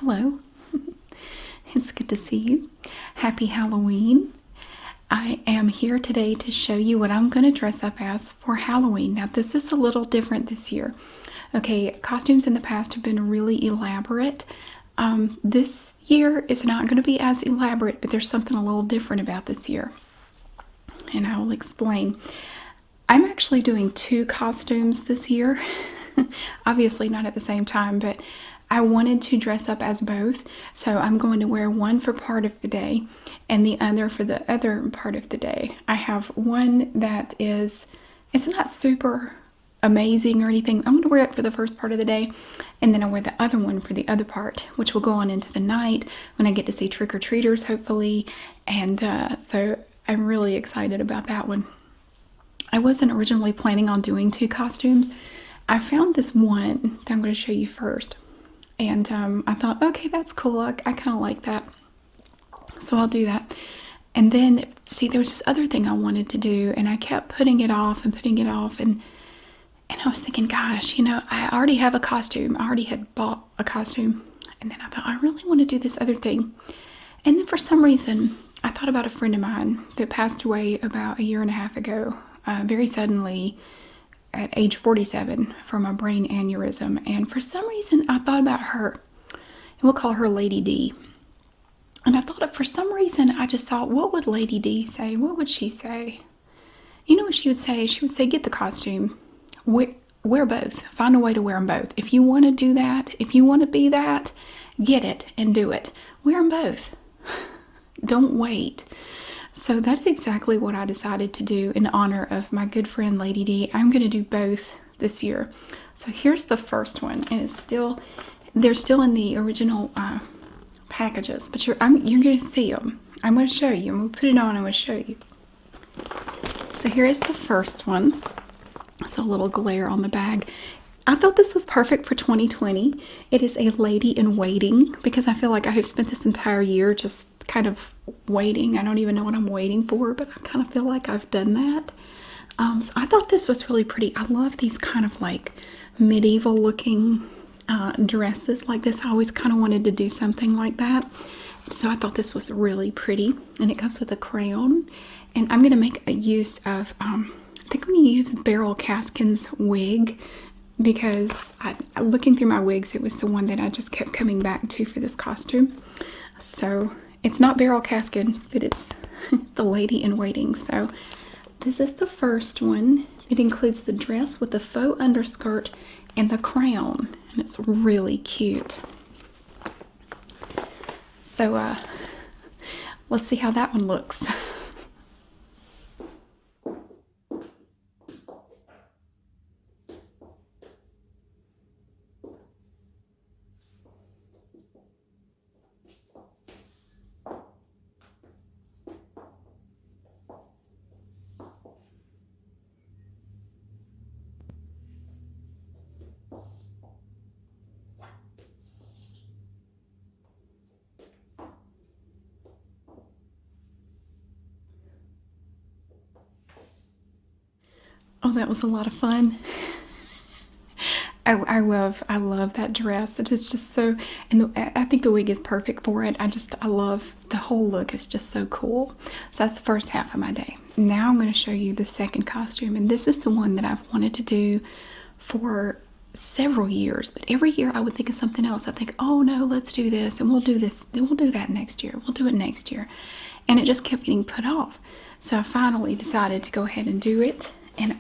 Hello. It's good to see you. Happy Halloween. I am here today to show you what I'm going to dress up as for Halloween. Now, this is a little different this year. Okay, costumes in the past have been really elaborate. This year is not going to be as elaborate, but there's something a little different about this year. And I will explain. I'm actually doing two costumes this year. Obviously not at the same time, but I wanted to dress up as both. So I'm going to wear one for part of the day and the other for the other part of the day. I have one that it's not super amazing or anything. I'm going to wear it for the first part of the day, and then I'll wear the other one for the other part, which will go on into the night when I get to see trick-or-treaters, hopefully. And so I'm really excited about that one. I wasn't originally planning on doing two costumes. I found this one that I'm going to show you first. And I thought, okay, that's cool. I kind of like that. So I'll do that. And then, see, there was this other thing I wanted to do, and I kept putting it off and putting it off. And I was thinking, gosh, I already have a costume. I already had bought a costume. And then I thought, I really want to do this other thing. And then for some reason, I thought about a friend of mine that passed away about a year and a half ago, very suddenly at age 47 from a brain aneurysm. And for some reason, I thought about her. And we'll call her Lady D. And I thought, for some reason, I just thought, what would Lady D say? What would she say? You know what she would say? She would say, get the costume. Wear both. Find a way to wear them both. If you want to do that, if you want to be that, get it and do it. Wear them both. Don't wait. So that's exactly what I decided to do in honor of my good friend Lady D. I'm going to do both this year. So here's the first one, and they're still in the original packages, but you're going to see them. I'm going to show you. I'm going to put it on. I'm going to show you. So here is the first one. It's a little glare on the bag. I thought this was perfect for 2020. It is a lady in waiting, because I feel like I have spent this entire year just kind of waiting. I don't even know what I'm waiting for, but I kind of feel like I've done that. So I thought this was really pretty. I love these kind of like medieval looking dresses like this. I always kind of wanted to do something like that. So I thought this was really pretty, and it comes with a crayon. And I'm going to make a use of, I think I'm going to use Beryl Caskin's wig, because looking through my wigs, it was the one that I just kept coming back to for this costume. So it's not Beryl Caskin, but it's the lady in waiting. So this is the first one. It includes the dress with the faux underskirt and the crown, and it's really cute. So let's see how that one looks. Oh, that was a lot of fun. I love that dress. It is just so, and I think the wig is perfect for it. I love the whole look. It's just so cool. So that's the first half of my day. Now I'm going to show you the second costume, and this is the one that I've wanted to do for several years. But every year I would think of something else. I think, oh no, let's do this, and we'll do this, then we'll do that next year. We'll do it next year, and it just kept getting put off. So I finally decided to go ahead and do it, and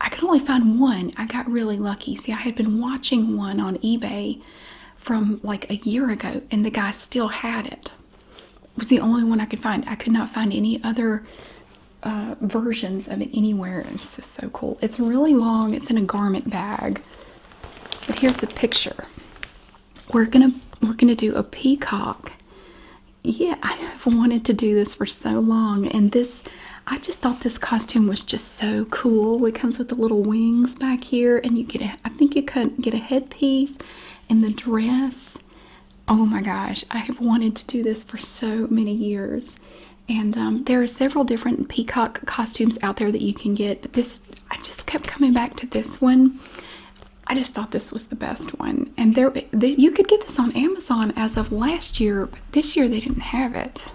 I could only find one. I got really lucky. See, I had been watching one on eBay from like a year ago, and the guy still had it. It was the only one I could find. I could not find any other versions of it anywhere. It's just so cool. It's really long. It's in a garment bag. But here's the picture. We're gonna do a peacock. Yeah, I have wanted to do this for so long, and I just thought this costume was just so cool. It comes with the little wings back here, and I think you can get a headpiece and the dress. Oh my gosh, I have wanted to do this for so many years. And there are several different peacock costumes out there that you can get, but I just kept coming back to this one. I just thought this was the best one. And you could get this on Amazon as of last year, but this year they didn't have it.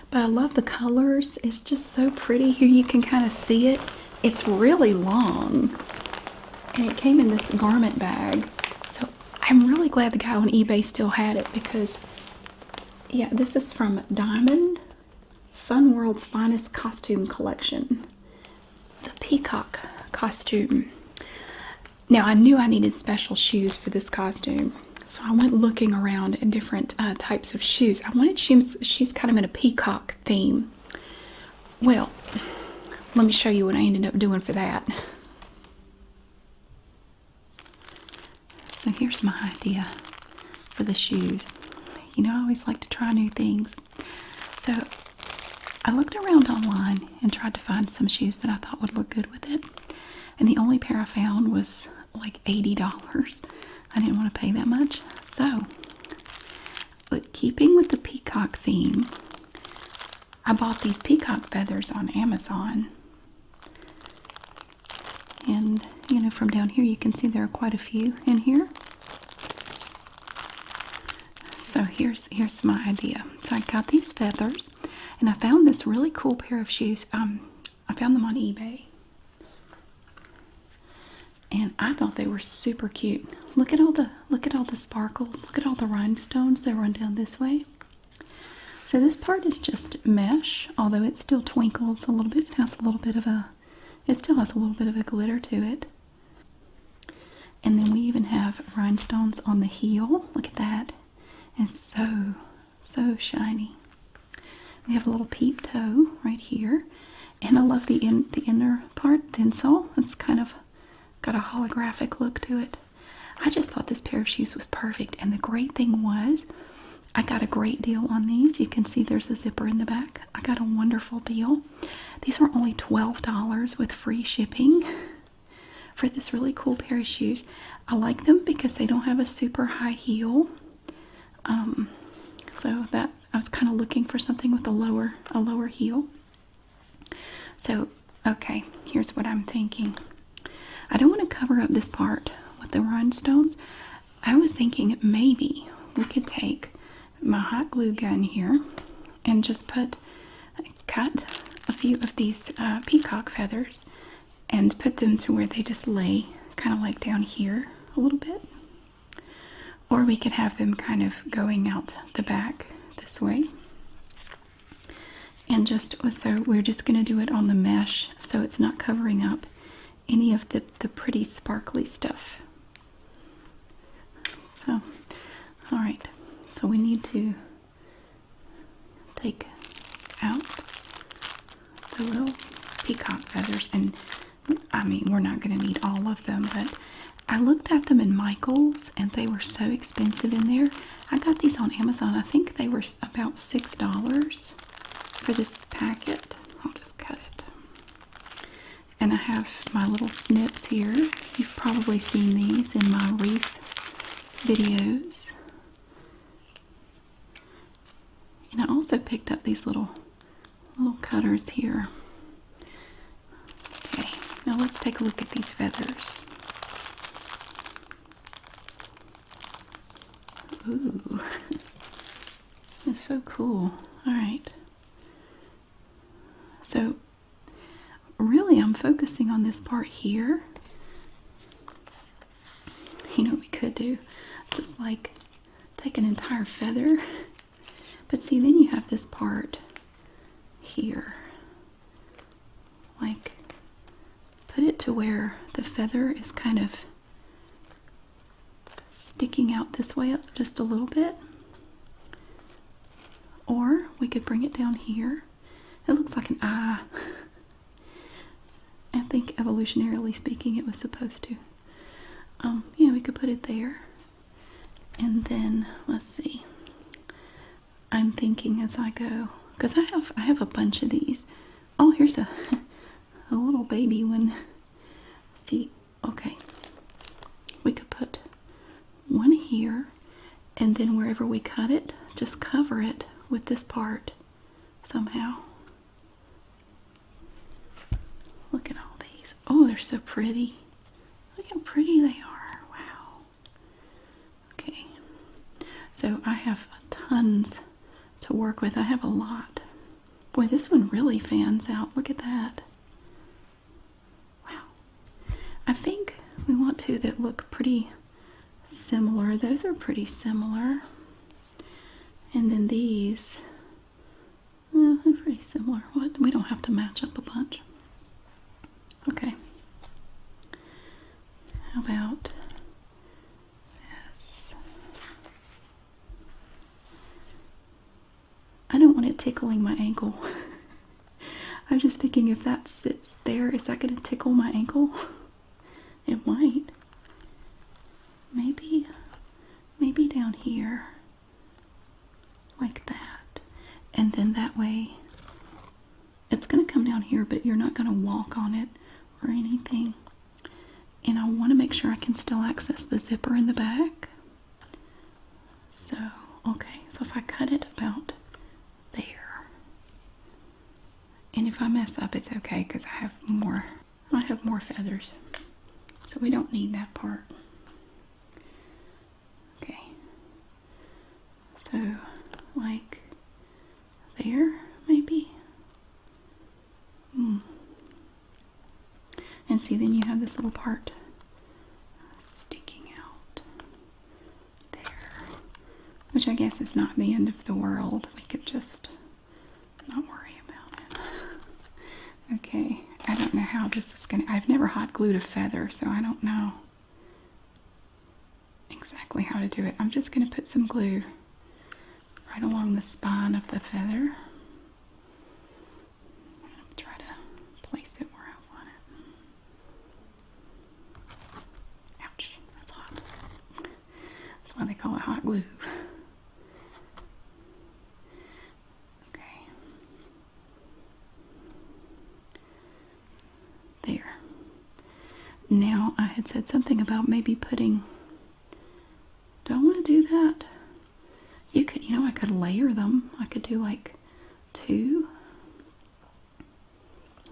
But I love the colors. It's just so pretty. Here you can kind of see it. It's really long. And it came in this garment bag. So I'm really glad the guy on eBay still had it because, yeah, this is from Diamond, Fun World's Finest Costume Collection. The Peacock costume. Now, I knew I needed special shoes for this costume, so I went looking around at different types of shoes. I wanted shoes kind of in a peacock theme. Well, let me show you what I ended up doing for that. So here's my idea for the shoes. You know, I always like to try new things. So I looked around online and tried to find some shoes that I thought would look good with it. And the only pair I found was like $80. I didn't want to pay that much. So, but keeping with the peacock theme, I bought these peacock feathers on Amazon. And, you know, from down here you can see there are quite a few in here. So here's my idea. So I got these feathers, and I found this really cool pair of shoes. I found them on eBay. And I thought they were super cute. Look at all the sparkles. Look at all the rhinestones that run down this way. So this part is just mesh, although it still twinkles a little bit. It still has a little bit of a glitter to it. And then we even have rhinestones on the heel. Look at that. It's so shiny. We have a little peep toe right here. And I love the inner part, the insole. It's kind of got a holographic look to it. I just thought this pair of shoes was perfect. And the great thing was, I got a great deal on these. You can see there's a zipper in the back. I got a wonderful deal. These were only $12 with free shipping for this really cool pair of shoes. I like them because they don't have a super high heel. So that I was kind of looking for something with a lower heel. So, okay, here's what I'm thinking. I don't want to cover up this part with the rhinestones. I was thinking maybe we could take my hot glue gun here and just cut a few of these peacock feathers and put them to where they just lay kind of like down here a little bit. Or we could have them kind of going out the back this way. And so we're just going to do it on the mesh so it's not covering up any of the pretty sparkly stuff. So, all right. So we need to take out the little peacock feathers. And I mean, we're not going to need all of them, but I looked at them in Michael's and they were so expensive in there. I got these on Amazon. I think they were about $6 for this packet. I'll just cut it. And I have my little snips here. You've probably seen these in my wreath videos. And I also picked up these little cutters here. Okay, now let's take a look at these feathers. Ooh, they're so cool. All right. So really I'm focusing on this part here. You know what we could do? Just like take an entire feather. But see, then you have this part here. Like, put it to where the feather is kind of sticking out this way up just a little bit. Or we could bring it down here. It looks like an eye. I think evolutionarily speaking it was supposed to. Yeah, we could put it there. And then, let's see. I'm thinking as I go, because I have a bunch of these. Oh, here's a little baby one. See, okay. We could put one here, and then wherever we cut it, just cover it with this part somehow. Look at all these. Oh, they're so pretty. Look how pretty they are. Wow. Okay. So I have tons to work with. I have a lot. Boy, this one really fans out. Look at that. Wow. I think we want two that look pretty similar. Those are pretty similar. And then these, they're pretty similar. What? We don't have to match up a bunch. Okay. How about this? I don't want it tickling my ankle. I'm just thinking if that sits there, is that going to tickle my ankle? It might. Maybe down here. Like that. And then that way, it's going to come down here, but you're not going to walk on it or anything. And I want to make sure I can still access the zipper in the back. So, okay. So if I cut it about there. And if I mess up, it's okay because I have more feathers. So we don't need that part. Okay. So, like there, maybe. And see, then you have this little part sticking out there, which I guess is not the end of the world. We could just not worry about it. Okay, I don't know how this is gonna. I've never hot glued a feather, so I don't know exactly how to do it. I'm just gonna put some glue right along the spine of the feather. Try to place it where I want it. Ouch, that's hot. That's why they call it hot glue. Okay. There. Now, I had said something about maybe putting... Do I want to do that? You could, I could layer them. I could do like two.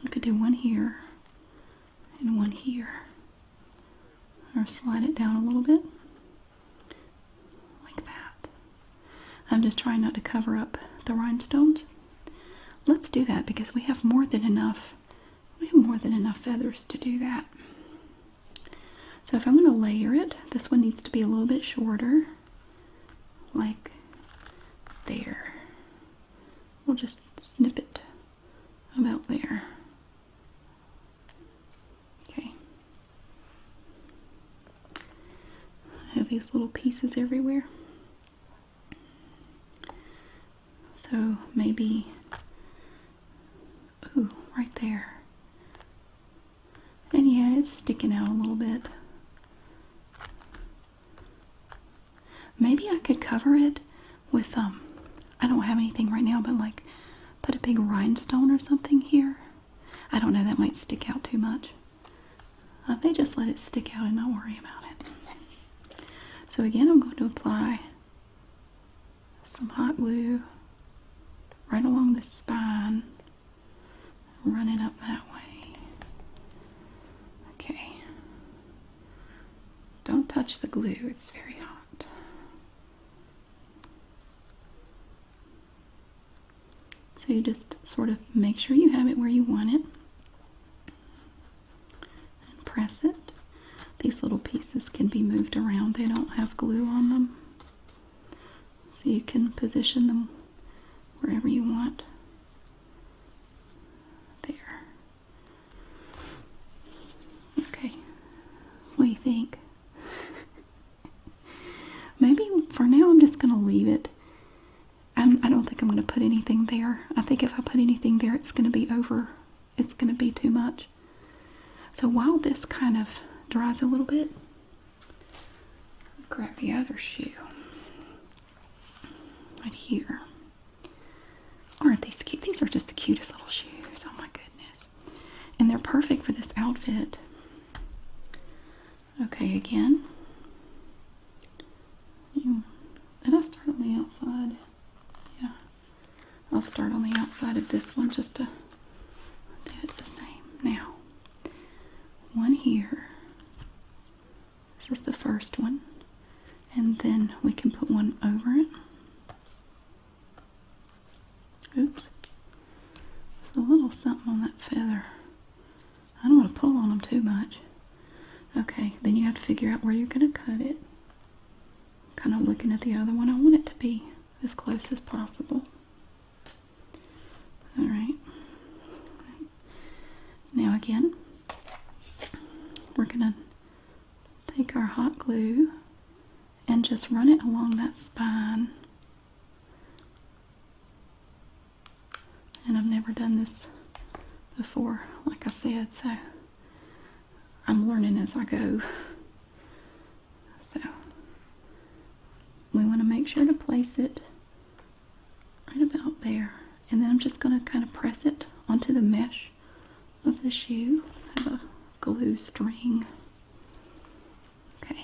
I could do one here and one here. Or slide it down a little bit. Like that. I'm just trying not to cover up the rhinestones. Let's do that because we have more than enough. We have more than enough feathers to do that. So if I'm going to layer it, this one needs to be a little bit shorter. Like there. We'll just snip it about there. Okay. I have these little pieces everywhere. So maybe, ooh, right there. And yeah, it's sticking out a little bit. Maybe I could cover it with, I don't have anything right now, but like put a big rhinestone or something here. I don't know, that might stick out too much. I may just let it stick out and not worry about it. So again, I'm going to apply some hot glue right along the spine. Run it up that way. Okay. Don't touch the glue, it's very hot. So you just sort of make sure you have it where you want it. And press it. These little pieces can be moved around. They don't have glue on them. So you can position them wherever you want. There. Okay. What do you think? Maybe for now I'm just going to leave it. I don't think I'm going to put anything there. I think if I put anything there, it's going to be over. It's going to be too much. So while this kind of dries a little bit, grab the other shoe. Right here. Aren't these cute? These are just the cutest little shoes. Oh my goodness. And they're perfect for this outfit. Okay, again. Did I start on the outside? Yeah. I'll start on the outside of this one just to do it the same. Now, one here first one, and then we can put one over it. Oops. There's a little something on that feather. I don't want to pull on them too much. Okay, then you have to figure out where you're going to cut it. Kind of looking at the other one. I want it to be as close as possible. Alright. Now again, we're going to take our hot glue and just run it along that spine. And I've never done this before, like I said, so I'm learning as I go. So we want to make sure to place it right about there. And then I'm just going to kind of press it onto the mesh of the shoe. I have a glue string. Okay,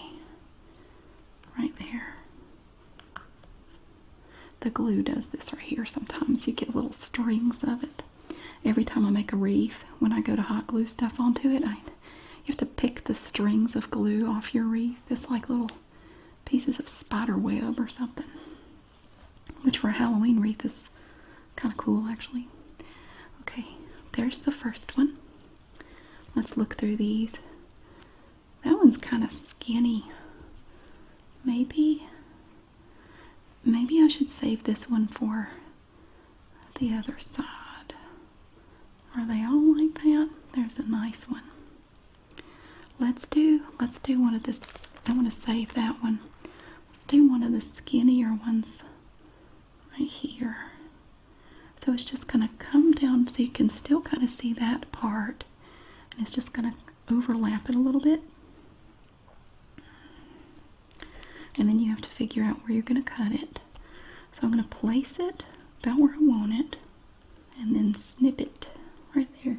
right there. The glue does this right here. Sometimes you get little strings of it. Every time I make a wreath, when I go to hot glue stuff onto it, you have to pick the strings of glue off your wreath. It's like little pieces of spider web or something, which for a Halloween wreath is kind of cool actually. Okay, there's the first one. Let's look through these. That one's kind of skinny. Maybe I should save this one for the other side. Are they all like that? There's a nice one. Let's do one of this. I want to save that one. Let's do one of the skinnier ones right here. So it's just going to come down so you can still kind of see that part. And it's just going to overlap it a little bit. And then you have to figure out where you're going to cut it. So I'm going to place it about where I want it. And then snip it right there.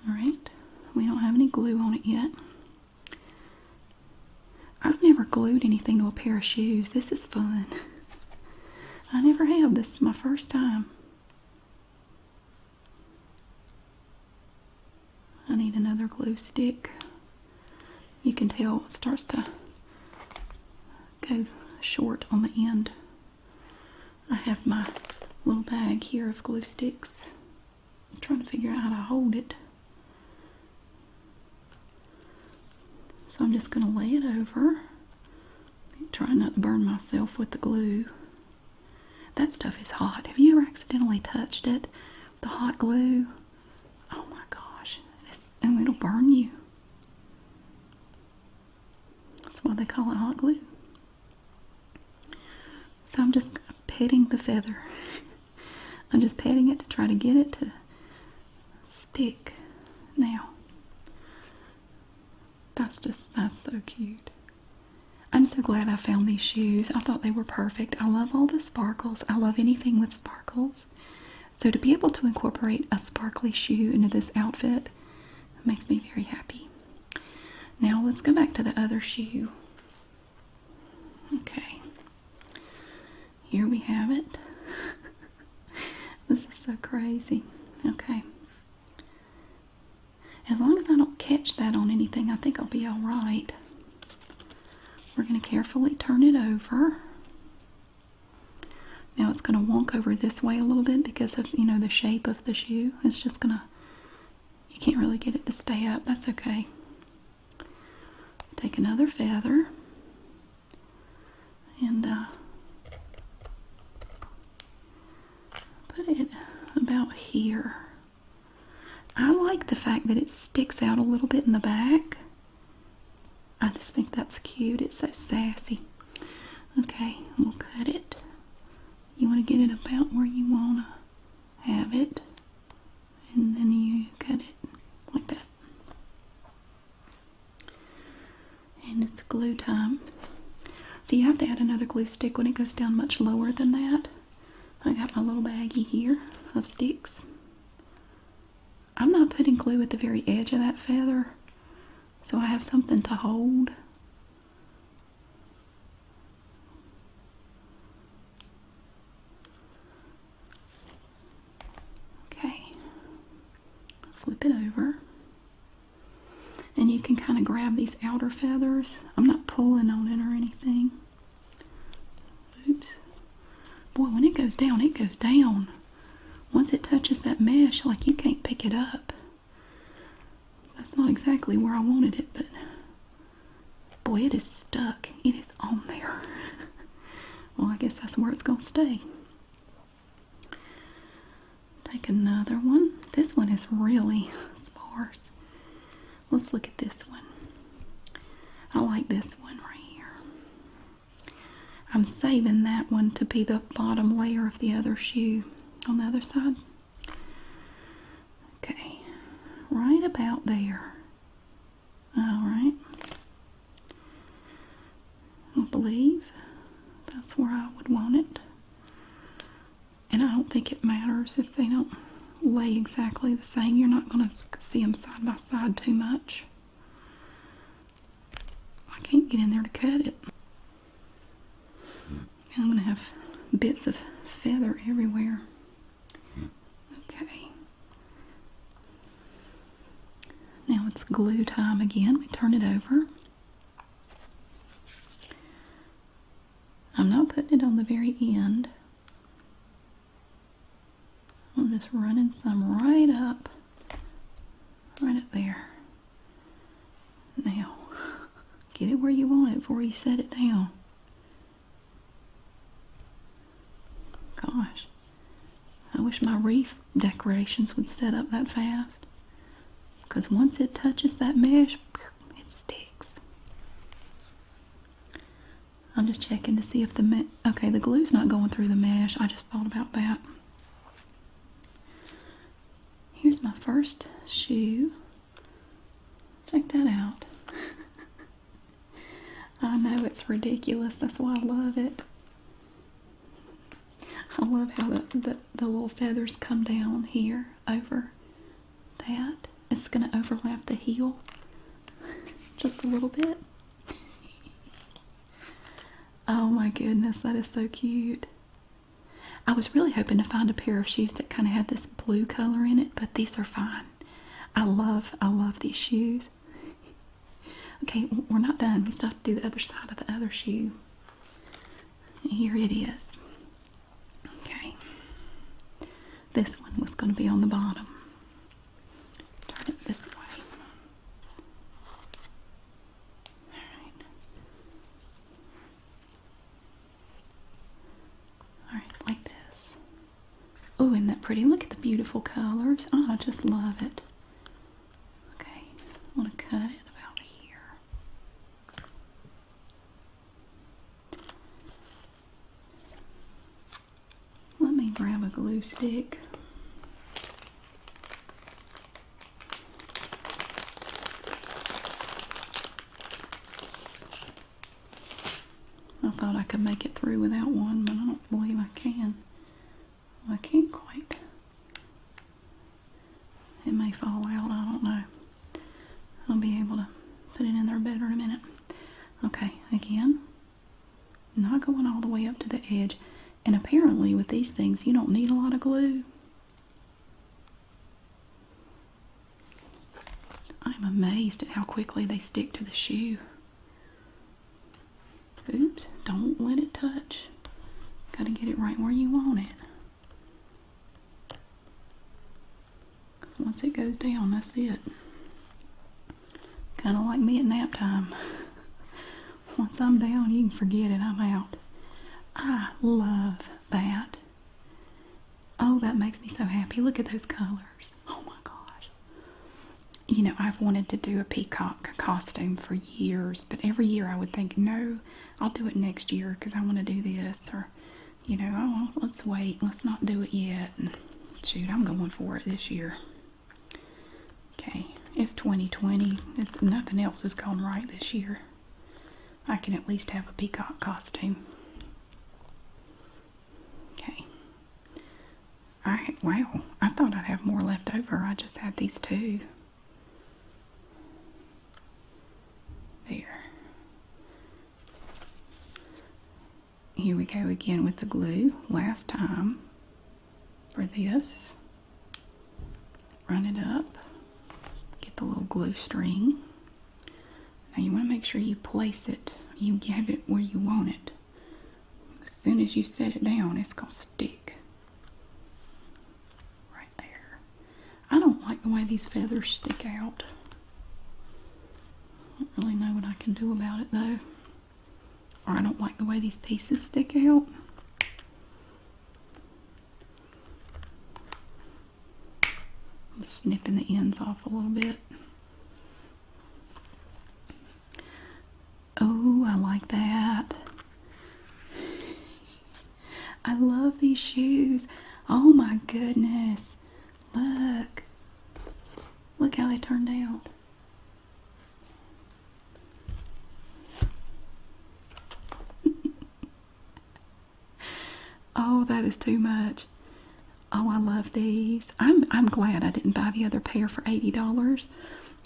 Alright, we don't have any glue on it yet. I've never glued anything to a pair of shoes. This is fun. I never have. This is my first time. I need another glue stick. You can tell it starts to go short on the end. I have my little bag here of glue sticks. I'm trying to figure out how to hold it. So I'm just going to lay it over. Try not to burn myself with the glue. That stuff is hot. Have you ever accidentally touched it? The hot glue? Oh my gosh. And it'll burn you. That's why they call it hot glue. So I'm just petting the feather. I'm just petting it to try to get it to stick. Now, that's so cute. I'm so glad I found these shoes. I thought they were perfect. I love all the sparkles. I love anything with sparkles. So to be able to incorporate a sparkly shoe into this outfit makes me very happy. Now let's go back to the other shoe. Okay. Here we have it. This is so crazy. Okay. As long as I don't catch that on anything, I think I'll be all right. We're going to carefully turn it over. Now it's going to wonk over this way a little bit because of, the shape of the shoe. It's just going to, you can't really get it to stay up. That's okay. Take another feather and put it about here. I like the fact that it sticks out a little bit in the back. I just think that's cute. It's so sassy. Okay, we'll cut it. You want to get it about where you want to have it. And then you cut it like that. And it's glue time. So you have to add another glue stick when it goes down much lower than that. I got my little baggie here of sticks. I'm not putting glue at the very edge of that feather, so I have something to hold. Okay, flip it over. And And you can kind of grab these outer feathers. I'm not pulling on it or anything. Oops. Boy, when it goes down, it goes down. Once it touches that mesh, like, you can't pick it up. That's not exactly where I wanted it, but boy, it is stuck. It is on there. Well, I guess that's where it's going to stay. Take another one. This one is really sparse. Let's look at this one. I like this one right here. I'm saving that one to be the bottom layer of the other shoe on the other side. Okay, right about there. Alright. I believe that's where I would want it. And I don't think it matters if they don't lay exactly the same. You're not going to see them side by side too much. I can't get in there to cut it. I'm going to have bits of feather everywhere. Okay. Now it's glue time again. We turn it over. I'm not putting it on the very end. I'm just running some right up there. Now, get it where you want it before you set it down. Gosh, I wish my wreath decorations would set up that fast. Because once it touches that mesh, it sticks. I'm just checking to see if okay, the glue's not going through the mesh. I just thought about that. Here's my first shoe. Check that out. I know it's ridiculous. That's why I love it. I love how the little feathers come down here over that. It's going to overlap the heel just a little bit. Oh my goodness, that is so cute. I was really hoping to find a pair of shoes that kind of had this blue color in it, but these are fine. I love these shoes. Okay, we're not done. We still have to do the other side of the other shoe. Here it is. Okay. This one was going to be on the bottom. Turn it this way. Alright, like this. Oh, isn't that pretty? Look at the beautiful colors. Oh, I just love it. Okay, I want to cut it about here. Let me grab a glue stick. I thought I could make it through without one, but I don't believe I can. I can't quite. It may fall out, I don't know. I'll be able to put it in there better in a minute. Okay, again, not going all the way up to the edge. And apparently with these things, you don't need a lot of glue. I'm amazed at how quickly they stick to the shoe. Oops, don't let it touch. Gotta get it right where you want it. Once it goes down, that's it. Kind of like me at nap time. Once I'm down, you can forget it. I'm out. I love that. Oh, that makes me so happy. Look at those colors. Oh my gosh. You know, I've wanted to do a peacock costume for years, but every year I would think, no, I'll do it next year because I want to do this. Or, you know, oh, let's wait. Let's not do it yet. And shoot, I'm going for it this year. Okay, it's 2020. Nothing else has gone right this year. I can at least have a peacock costume. Okay. Alright, wow. I thought I'd have more left over. I just had these two. There. Here we go again with the glue. Last time for this. Run it up. Get the little glue string. Now you want to make sure you place it, you have it where you want it. As soon as you set it down, it's going to stick. Right there. I don't like the way these feathers stick out. I don't really know what I can do about it though. Or I don't like the way these pieces stick out. I'm snipping the ends off a little bit. Oh, I like that. I love these shoes. Oh my goodness. Look. Look how they turned out. Oh, that is too much. Oh, I love these. I'm glad I didn't buy the other pair for $80.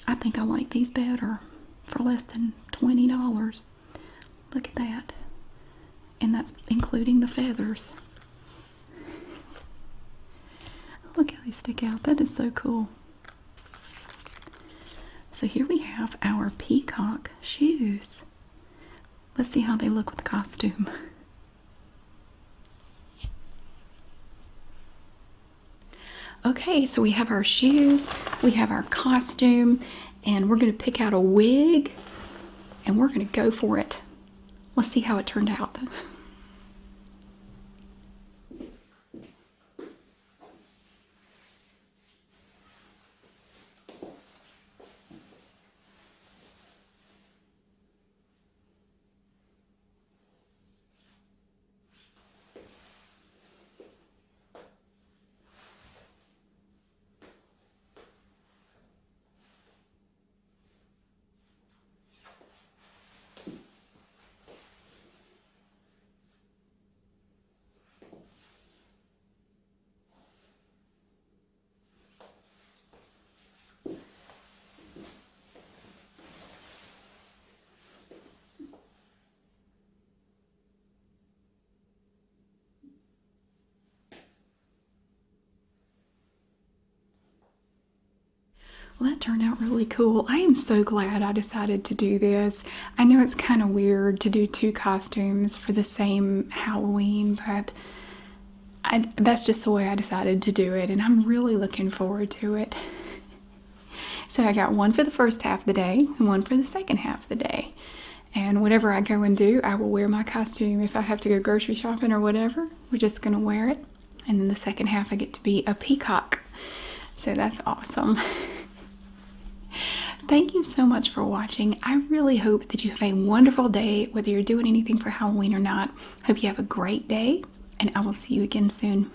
I think I like these better for less than $20. Look at that. And that's including the feathers. Look how they stick out. That is so cool. So here we have our peacock shoes. Let's see how they look with the costume. Okay, so we have our shoes, we have our costume, and we're going to pick out a wig, and we're going to go for it. Let's see how it turned out. Well, that turned out really cool. I am so glad I decided to do this. I know it's kind of weird to do two costumes for the same Halloween, but that's just the way I decided to do it, and I'm really looking forward to it. So I got one for the first half of the day and one for the second half of the day. And whatever I go and do, I will wear my costume. If I have to go grocery shopping or whatever, we're just going to wear it. And then the second half I get to be a peacock. So that's awesome. Thank you so much for watching. I really hope that you have a wonderful day, whether you're doing anything for Halloween or not. Hope you have a great day, and I will see you again soon.